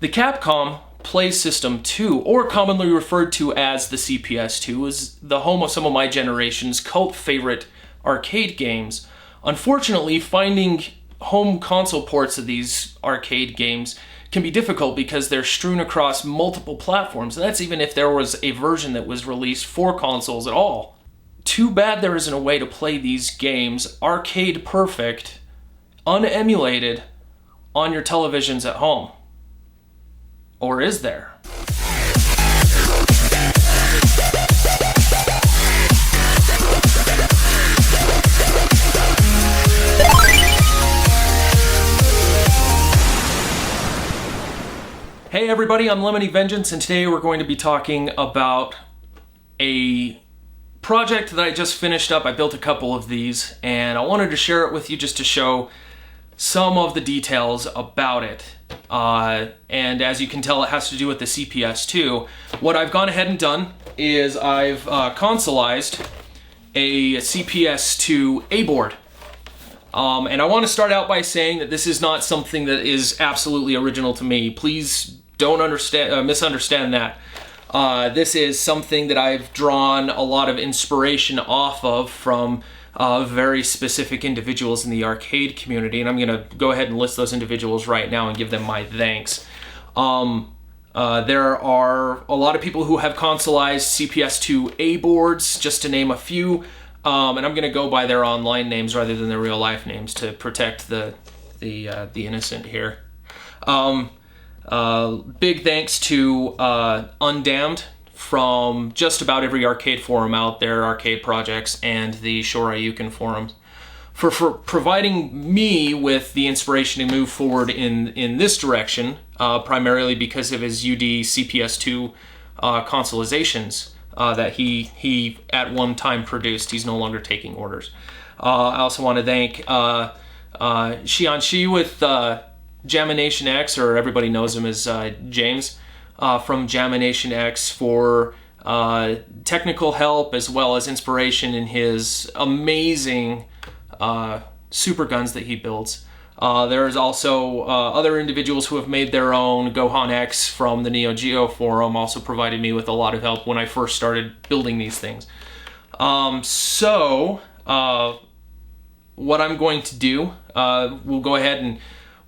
The Capcom Play System 2, or commonly referred to as the CPS2, is the home of some of my generation's cult favorite arcade games. Unfortunately, finding home console ports of these arcade games can be difficult because they're strewn across multiple platforms, and that's even if there was a version that was released for consoles at all. Too bad there isn't a way to play these games arcade perfect, unemulated, on your televisions at home. Or is there? Hey everybody, I'm Lemony Vengeance, and today we're going to be talking about a project that I just finished up. I built a couple of these, and I wanted to share it with you just to show some of the details about it. And as you can tell, it has to do with the CPS2. What I've gone ahead and done is I've consolized a CPS2 A board. And I want to start out by saying that this is not something that is absolutely original to me. Please don't misunderstand that. This is something that I've drawn a lot of inspiration off of from very specific individuals in the arcade community, and I'm going to go ahead and list those individuals right now and give them my thanks. There are a lot of people who have consolized CPS2 A boards, just to name a few, and I'm going to go by their online names rather than their real life names to protect the innocent here. Big thanks to Undamned from just about every arcade forum out there, Arcade Projects, and the Shoryuken forums, for providing me with the inspiration to move forward in this direction, primarily because of his UD CPS2 consolizations that he at one time produced. He's no longer taking orders. I also want to thank Xianxi with Jamination X, or everybody knows him as James, from Jamination X for technical help as well as inspiration in his amazing super guns that he builds. There's also other individuals who have made their own. Gohan X from the Neo Geo forum also provided me with a lot of help when I first started building these things. So what I'm going to do, we'll go ahead and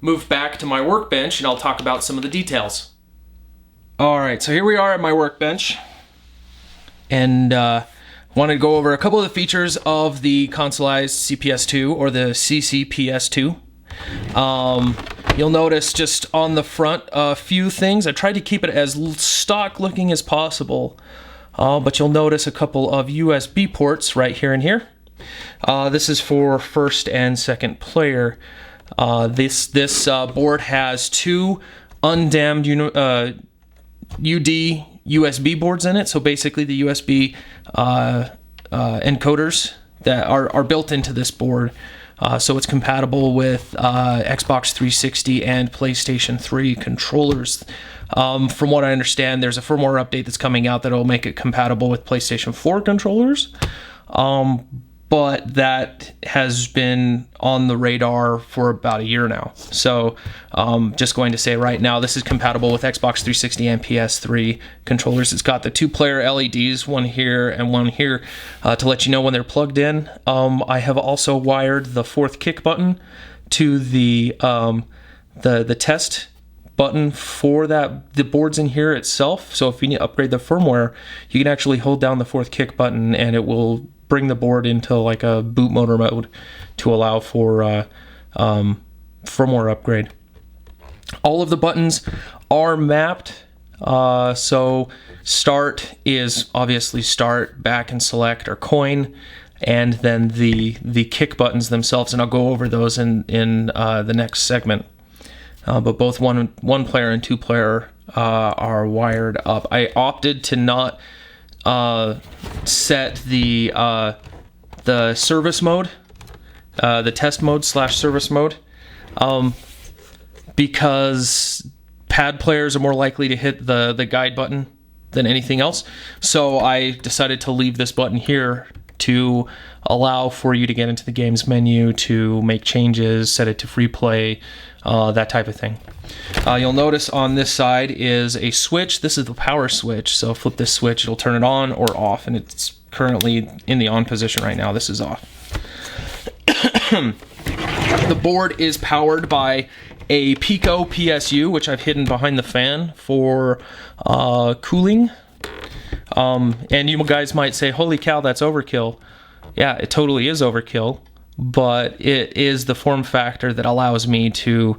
move back to my workbench and I'll talk about some of the details. Alright, so here we are at my workbench, and wanted to go over a couple of the features of the Consolized CPS2, or the CCPS2. You'll notice just on the front a few things. I tried to keep it as stock looking as possible, but you'll notice a couple of USB ports right here and here. This is for first and second player. This board has two undammed UD USB boards in it, so basically the USB encoders that are built into this board, so it's compatible with Xbox 360 and PlayStation 3 controllers. From what I understand, there's a firmware update that's coming out that'll make it compatible with PlayStation 4 controllers, but that has been on the radar for about a year now. So just going to say right now, this is compatible with Xbox 360 and PS3 controllers. It's got the two-player LEDs, one here and one here, to let you know when they're plugged in. I have also wired the fourth kick button to the test button for the boards in here itself. So if you need to upgrade the firmware, you can actually hold down the fourth kick button and it will bring the board into like a boot motor mode to allow for firmware upgrade. All of the buttons are mapped, so start is obviously start, back and select or coin, and then the kick buttons themselves, and I'll go over those in the next segment. But both one player and two player are wired up. I opted to not set the service mode, the test mode / service mode, because pad players are more likely to hit the guide button than anything else. So I decided to leave this button here to allow for you to get into the game's menu, to make changes, set it to free play, that type of thing. You'll notice on this side is a switch. This is the power switch. So flip this switch, it'll turn it on or off, and it's currently in the on position right now. This is off. The board is powered by a Pico PSU, which I've hidden behind the fan for cooling. And you guys might say, holy cow, that's overkill. Yeah, it totally is overkill, but it is the form factor that allows me to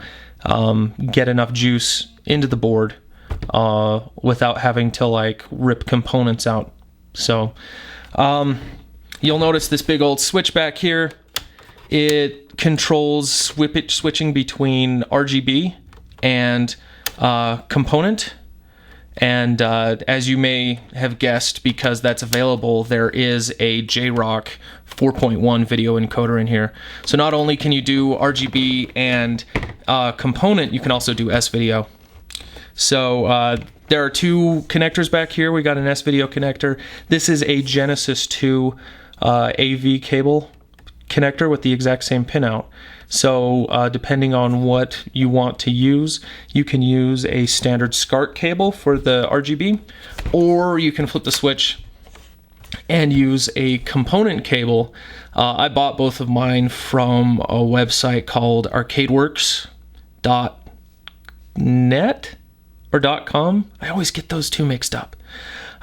get enough juice into the board without having to like rip components out. So you'll notice this big old switch back here. It controls switching between RGB and component. And as you may have guessed, because that's available, there is a JROC 4.1 video encoder in here. So not only can you do RGB and component, you can also do S-video. So there are two connectors back here. We got an S-video connector. This is a Genesis 2 AV cable connector with the exact same pinout. So depending on what you want to use, you can use a standard SCART cable for the RGB, or you can flip the switch and use a component cable. I bought both of mine from a website called arcadeworks.net or .com. I always get those two mixed up.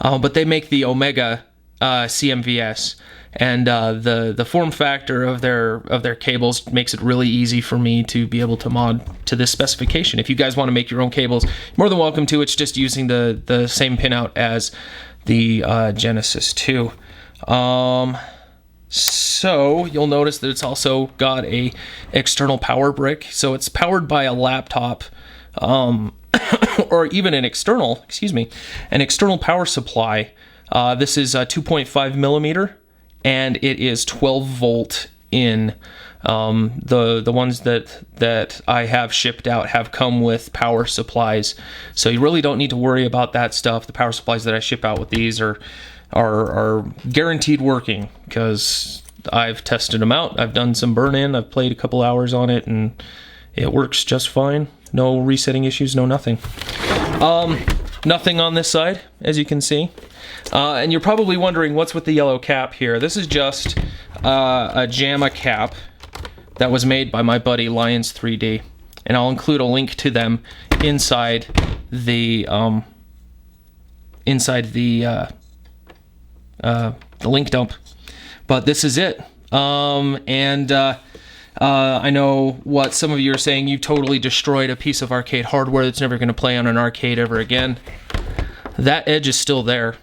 But they make the Omega CMVS. And the form factor of their cables makes it really easy for me to be able to mod to this specification. If you guys want to make your own cables, you're more than welcome to. It's just using the same pinout as the Genesis 2. So you'll notice that it's also got a external power brick. So it's powered by a laptop, or even an external power supply. This is 2.5 millimeter. And it is 12 volt in. The ones that I have shipped out have come with power supplies, so you really don't need to worry about that stuff. The power supplies that I ship out with these are guaranteed working, because I've tested them out. I've done some burn-in. I've played a couple hours on it, and it works just fine. No resetting issues, no nothing. Nothing on this side, as you can see. And you're probably wondering what's with the yellow cap here. This is just a JAMA cap that was made by my buddy Lions 3D, and I'll include a link to them inside the link dump. But this is it. I know what some of you are saying. You totally destroyed a piece of arcade hardware that's never going to play on an arcade ever again. That edge is still there.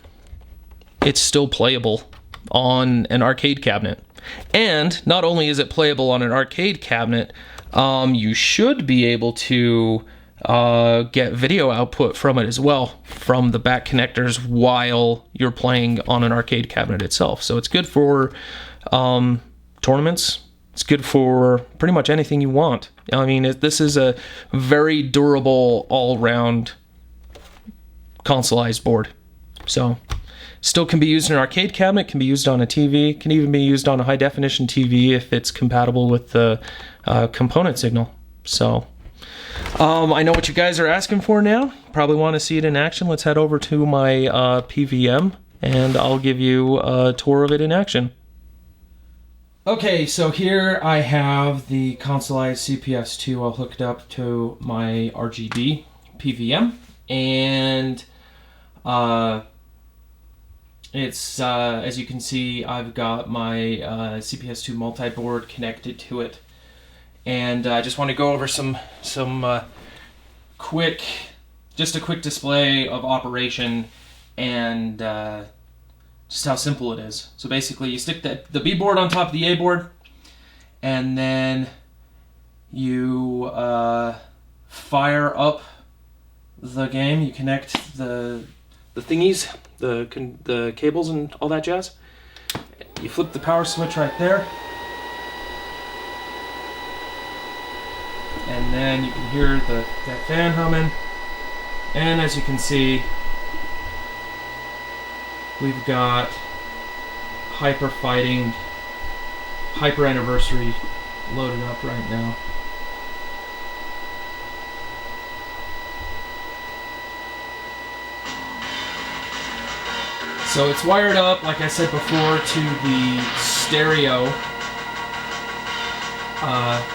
It's still playable on an arcade cabinet. And not only is it playable on an arcade cabinet, you should be able to get video output from it as well, from the back connectors, while you're playing on an arcade cabinet itself. So it's good for tournaments. It's good for pretty much anything you want. I mean, this is a very durable, all-round consolized board. So still can be used in an arcade cabinet, can be used on a TV, can even be used on a high-definition TV if it's compatible with the component signal. So I know what you guys are asking for now. Probably want to see it in action. Let's head over to my PVM, and I'll give you a tour of it in action. Okay, so here I have the Consolized CPS2 all hooked up to my RGB PVM, and it's as you can see, I've got my CPS2 multi-board connected to it, and I just want to go over some quick display of operation and just how simple it is. So basically, you stick the B board on top of the A board, and then you fire up the game. You connect the thingies, the cables and all that jazz. You flip the power switch right there, and then you can hear that fan humming. And as you can see, we've got Hyper Fighting Hyper Anniversary loaded up right now. So it's wired up, like I said before, to the stereo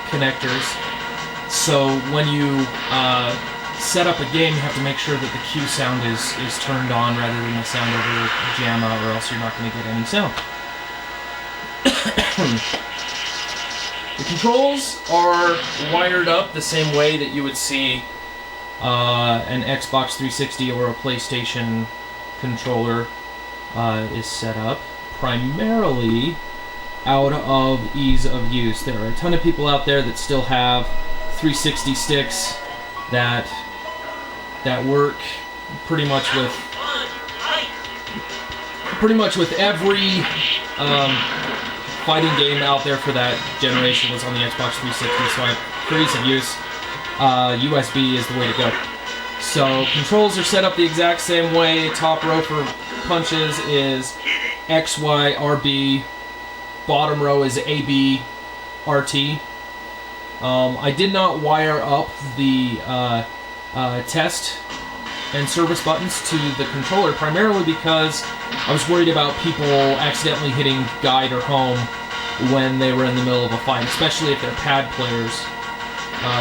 connectors. So when you set up a game, you have to make sure that the cue sound is turned on rather than the sound over JAMA, or else you're not going to get any sound. The controls are wired up the same way that you would see an Xbox 360 or a PlayStation controller is set up, primarily out of ease of use. There are a ton of people out there that still have 360 sticks that work pretty much with every fighting game out there for that generation was on the Xbox 360. So for ease of use, USB is the way to go. So controls are set up the exact same way. Top row for punches is X, Y, RB. Bottom row is AB, RT. I did not wire up the test and service buttons to the controller, primarily because I was worried about people accidentally hitting guide or home when they were in the middle of a fight, especially if they're pad players.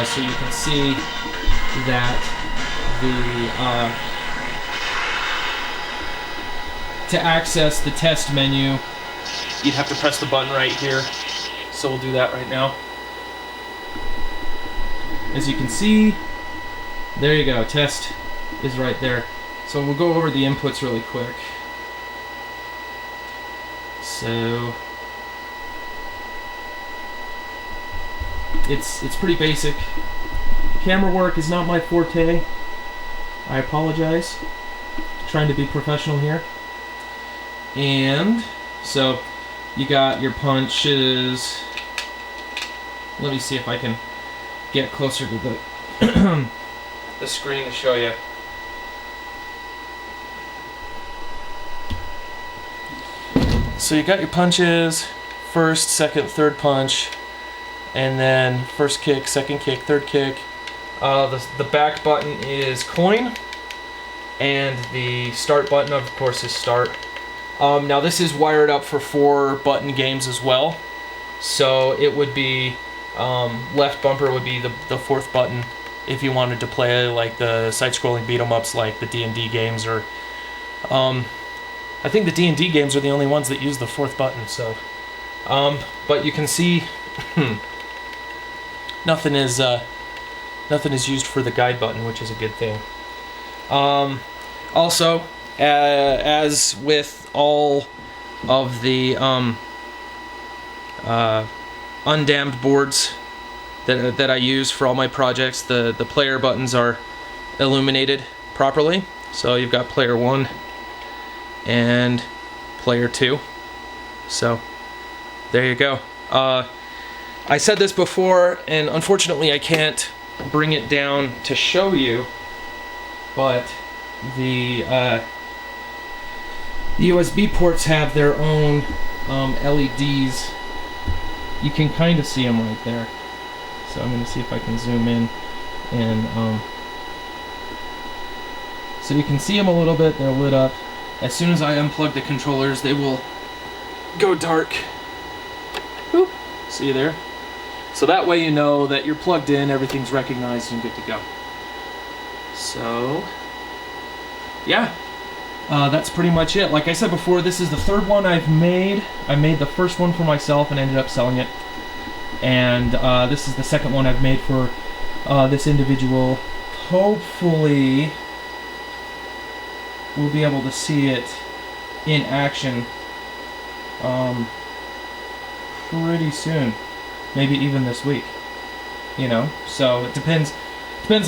So you can see that to access the test menu, you'd have to press the button right here. So we'll do that right now. As you can see, there you go, test is right there. So we'll go over the inputs really quick. So it's pretty basic. Camera work is not my forte. I apologize. Trying to be professional here. And so you got your punches. Let me see if I can get closer to the the screen to show you. So you got your punches, first, second, third punch, and then first kick, second kick, third kick. The back button is coin, and the start button, of course, is start. Now this is wired up for 4-button games as well, so it would be left bumper would be the 4th button if you wanted to play like the side-scrolling beat-em-ups like the D&D games, or I think the D&D games are the only ones that use the 4th button. So, but you can see nothing is used for the guide button, which is a good thing. Also, as with all of the undammed boards that I use for all my projects, the player buttons are illuminated properly. So you've got player 1 and player 2. So there you go. I said this before, and unfortunately I can't bring it down to show you, but the USB ports have their own LEDs. You can kind of see them right there. So I'm going to see if I can zoom in, and so you can see them a little bit. They're lit up. As soon as I unplug the controllers, they will go dark. Boop. See you there? So that way you know that you're plugged in, everything's recognized, and good to go. So yeah, that's pretty much it. Like I said before, this is the 3rd one I've made. I made the first one for myself and ended up selling it. And this is the 2nd one I've made for this individual. Hopefully we'll be able to see it in action pretty soon. Maybe even this week. You know, so it depends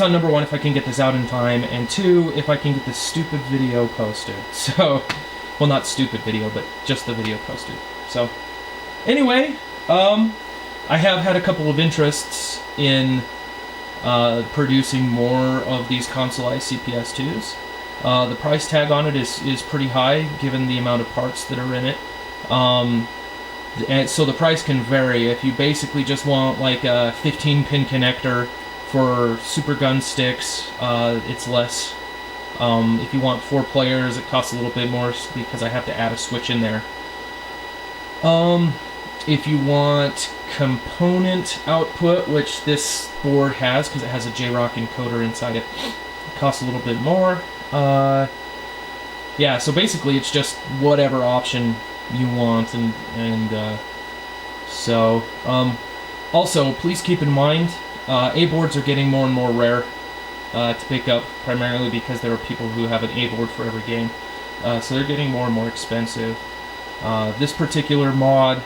on, number 1, if I can get this out in time, and 2, if I can get this stupid video posted. So, well, not stupid video, but just the video posted. So, anyway, I have had a couple of interests in producing more of these Consolized CPS2s. The price tag on it is pretty high, given the amount of parts that are in it. And so the price can vary. If you basically just want like a 15-pin connector for super gun sticks, it's less. If you want 4 players, it costs a little bit more because I have to add a switch in there. If you want component output, which this board has because it has a JROC encoder inside it, it costs a little bit more. Yeah, so basically it's just whatever option you want, also please keep in mind, A boards are getting more and more rare to pick up, primarily because there are people who have an A board for every game, so they're getting more and more expensive. This particular mod,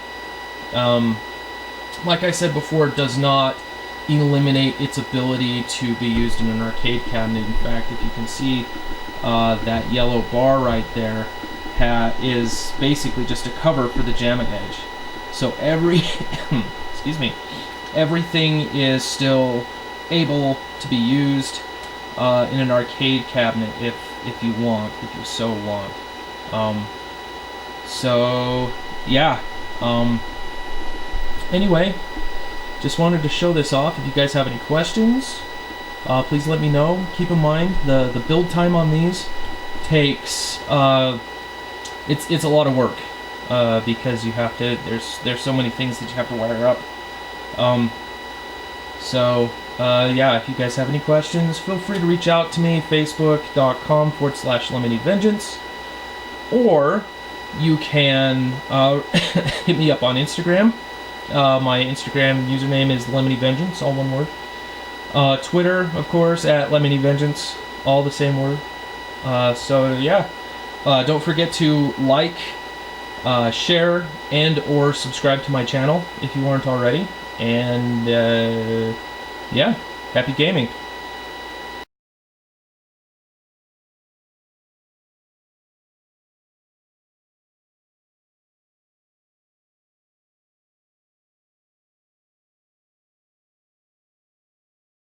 like I said before, does not eliminate its ability to be used in an arcade cabinet. In fact, if you can see that yellow bar right there is basically just a cover for the JAMA Edge. So excuse me, everything is still able to be used in an arcade cabinet if you so want. So yeah. Anyway, just wanted to show this off. If you guys have any questions, please let me know. Keep in mind the build time on these takes it's a lot of work because you have to there's so many things that you have to wire up. Yeah, if you guys have any questions, feel free to reach out to me, facebook.com/lemonade-vengeance, or you can hit me up on Instagram. My Instagram username is lemonade-vengeance, all one word. Twitter, of course, at lemonade-vengeance, all the same word. So yeah, don't forget to like, share, and or subscribe to my channel if you aren't already. And yeah, happy gaming.